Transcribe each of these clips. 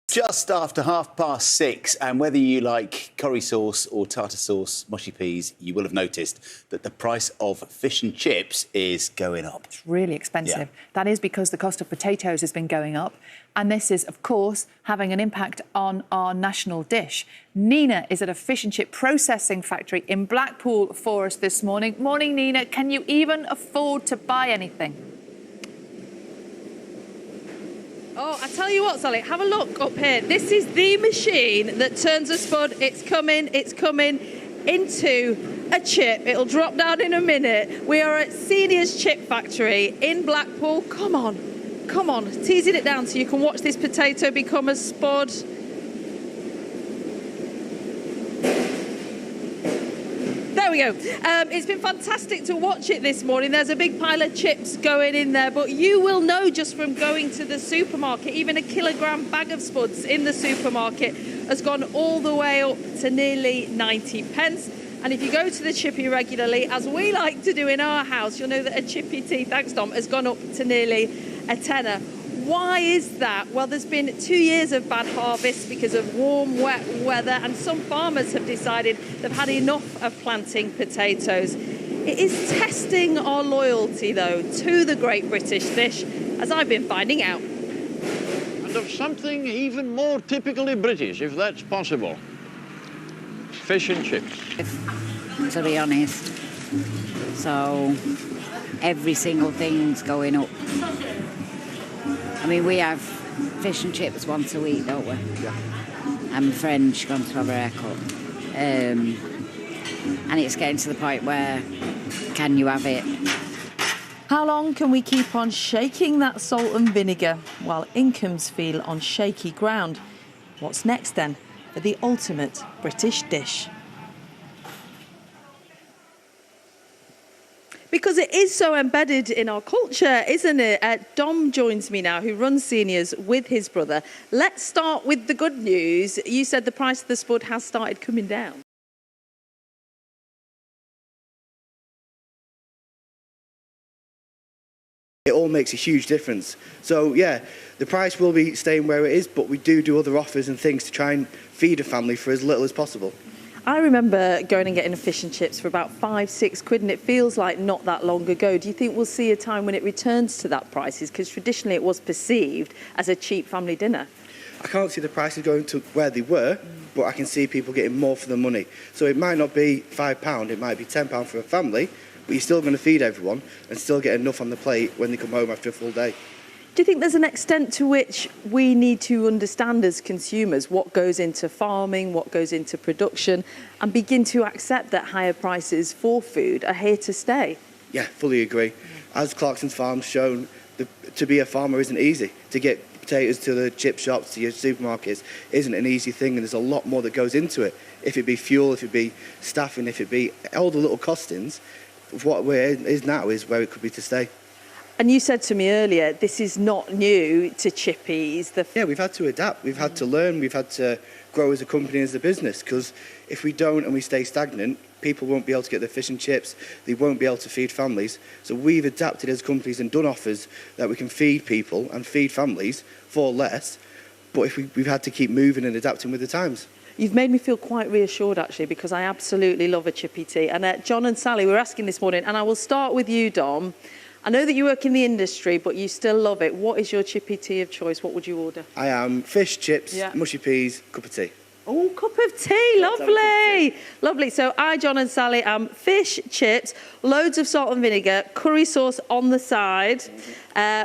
Just after 6:30, and whether you like curry sauce or tartar sauce, mushy peas, you will have noticed that the price of fish and chips is going up. It's really expensive. Yeah. That is because the cost of potatoes has been going up, and this is, of course, having an impact on our national dish. Nina is at a fish and chip processing factory in Blackpool for us this morning. Morning, Nina. Can you even afford to buy anything? Oh, I tell you what, Sally, have a look up here. This is the machine that turns a spud. It's coming into a chip. It'll drop down in a minute. We are at Senior's Chip Factory in Blackpool. Come on, teasing it down so you can watch this potato become a spud. There we go. It's been fantastic to watch it this morning. There's a big pile of chips going in there, but you will know just from going to the supermarket, even a kilogram bag of spuds in the supermarket has gone all the way up to nearly 90 pence. And if you go to the Chippy regularly, as we like to do in our house, you'll know that a Chippy tea, thanks Dom, has gone up to nearly a tenner. Why is that? Well, there's been 2 years of bad harvests because of warm, wet weather, and some farmers have decided they've had enough of planting potatoes. It is testing our loyalty, though, to the great British dish, as I've been finding out. And of something even more typically British, if that's possible. Fish and chips. To be honest. So, every single thing's going up. I mean, we have fish and chips once a week, don't we? Yeah. And my friend's gone to have her haircut. And it's getting to the point where, can you have it? How long can we keep on shaking that salt and vinegar while incomes feel on shaky ground? What's next then for the ultimate British dish? Because it is so embedded in our culture, isn't it? Dom joins me now, who runs Seniors with his brother. Let's start with the good news. You said the price of the spud has started coming down. It all makes a huge difference. So, yeah, the price will be staying where it is, but we do other offers and things to try and feed a family for as little as possible. I remember going and getting a fish and chips for about 5-6 quid, and it feels like not that long ago. Do you think we'll see a time when it returns to that prices? Because traditionally it was perceived as a cheap family dinner. I can't see the prices going to where they were, but I can see people getting more for the money. So it might not be £5, it might be £10 for a family, but you're still going to feed everyone and still get enough on the plate when they come home after a full day. Do you think there's an extent to which we need to understand as consumers what goes into farming, what goes into production, and begin to accept that higher prices for food are here to stay? Yeah, fully agree. As Clarkson's Farm's shown, to be a farmer isn't easy. To get potatoes to the chip shops, to your supermarkets, isn't an easy thing, and there's a lot more that goes into it. If it be fuel, if it be staffing, if it be all the little costings, what it is now is where it could be to stay. And you said to me earlier, this is not new to Chippies. Yeah, we've had to adapt, we've had to learn, we've had to grow as a company, as a business, because if we don't and we stay stagnant, people won't be able to get their fish and chips, they won't be able to feed families. So we've adapted as companies and done offers that we can feed people and feed families for less, but if we've had to keep moving and adapting with the times. You've made me feel quite reassured, actually, because I absolutely love a chippy tea. And John and Sally were asking this morning, and I will start with you, Dom. I know that you work in the industry, but you still love it. What is your chippy tea of choice? What would you order? I am fish, chips, mushy peas, cup of tea. Oh, cup of tea, lovely. Lovely. So I, John and Sally, fish, chips, loads of salt and vinegar, curry sauce on the side,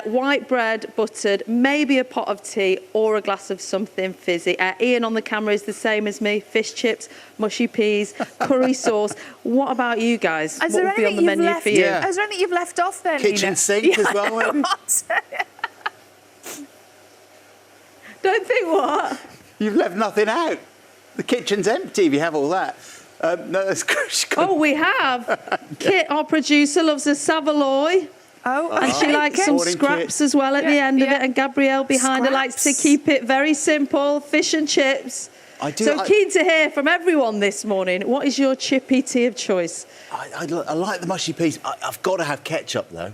white bread, buttered, maybe a pot of tea or a glass of something fizzy. Ian on the camera is the same as me, fish, chips, mushy peas, curry sauce. What about you guys? Is what there would be on the anything menu left, for you? Yeah. Is there anything you've left off there, Kitchen Nina? sink as well, maybe? Don't think what? You've left nothing out. The kitchen's empty if you have all that. No, that's Oh, we have. Kit, our producer, loves a Savoy. And she likes some scraps as well at the end of it. And Gabrielle behind her likes to keep it very simple. Fish and chips. I do. So keen to hear from everyone this morning. What is your chippy tea of choice? I like the mushy peas. I've got to have ketchup, though.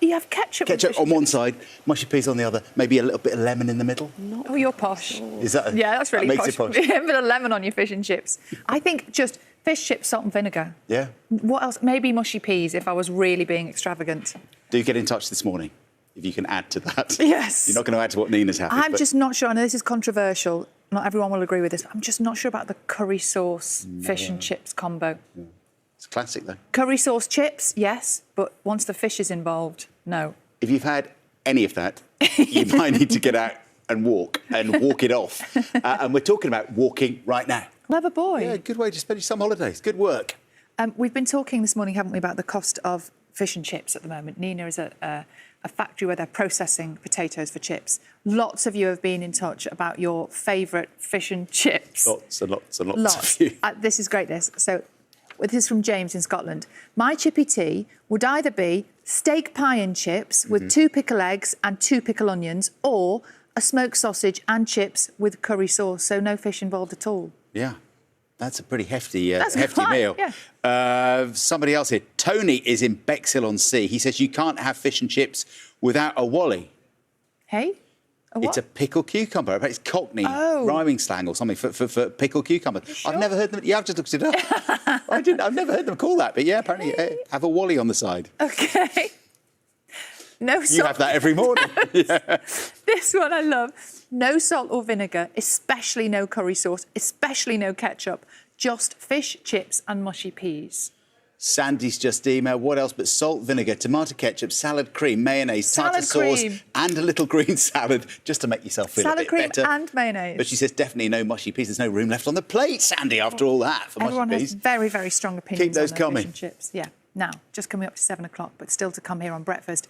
You have ketchup. with Ketchup fish on one and side, mushy peas on the other, maybe a little bit of lemon in the middle. chips. Oh, you're posh. Is that? Yeah, that's really that makes posh. it posh. A bit of lemon on your fish and chips. I think just fish, chips, salt and vinegar. Yeah. What else? Maybe mushy peas if I was really being extravagant. Do get in touch this morning if you can add to that. Yes. You're not going to add to what Nina's happy. I'm but just not sure. I know this is controversial. Not everyone will agree with this. I'm just not sure about the curry sauce fish and chips combo. it's classic though. Curry sauce chips, yes, but once the fish is involved, no. If you've had any of that, you might need to get out and walk it off. And we're talking about walking right now. Clever boy. Yeah, good way to spend your summer holidays. Good work. We've been talking this morning, haven't we, about the cost of fish and chips at the moment. Nina is at a factory where they're processing potatoes for chips. Lots of you have been in touch about your favourite fish and chips. Lots and lots and lots, Lots. of you. This is great, this. So this is from James in Scotland. My chippy tea would either be steak pie and chips with 2 pickle eggs and 2 pickle onions, or a smoked sausage and chips with curry sauce, so no fish involved at all. Yeah, that's a pretty hefty, That's hefty quite, meal. yeah. Somebody else here, Tony is in Bexhill-on-Sea. He says you can't have fish and chips without a wally. Hey? A what? It's a pickled cucumber. It's Cockney rhyming slang or something for pickled cucumber. Sure? I've never heard them. Yeah, I've just looked it up. I've never heard them call that, but yeah, apparently have a wally on the side. OK. No salt. You have that every morning. Yeah. This one I love. No salt or vinegar, especially no curry sauce, especially no ketchup, just fish, chips and mushy peas. Sandy's just emailed, what else but salt, vinegar, tomato ketchup, salad cream, mayonnaise, tartar Salad sauce cream. and a little green salad, just to make yourself feel a Salad bit cream better. and mayonnaise. But she says definitely no mushy peas. There's no room left on the plate, Sandy, after all that, for Everyone mushy has peas. very, very strong opinions those on their coming. fish and chips. Yeah. Now, just coming up to 7 o'clock, but still to come here on breakfast.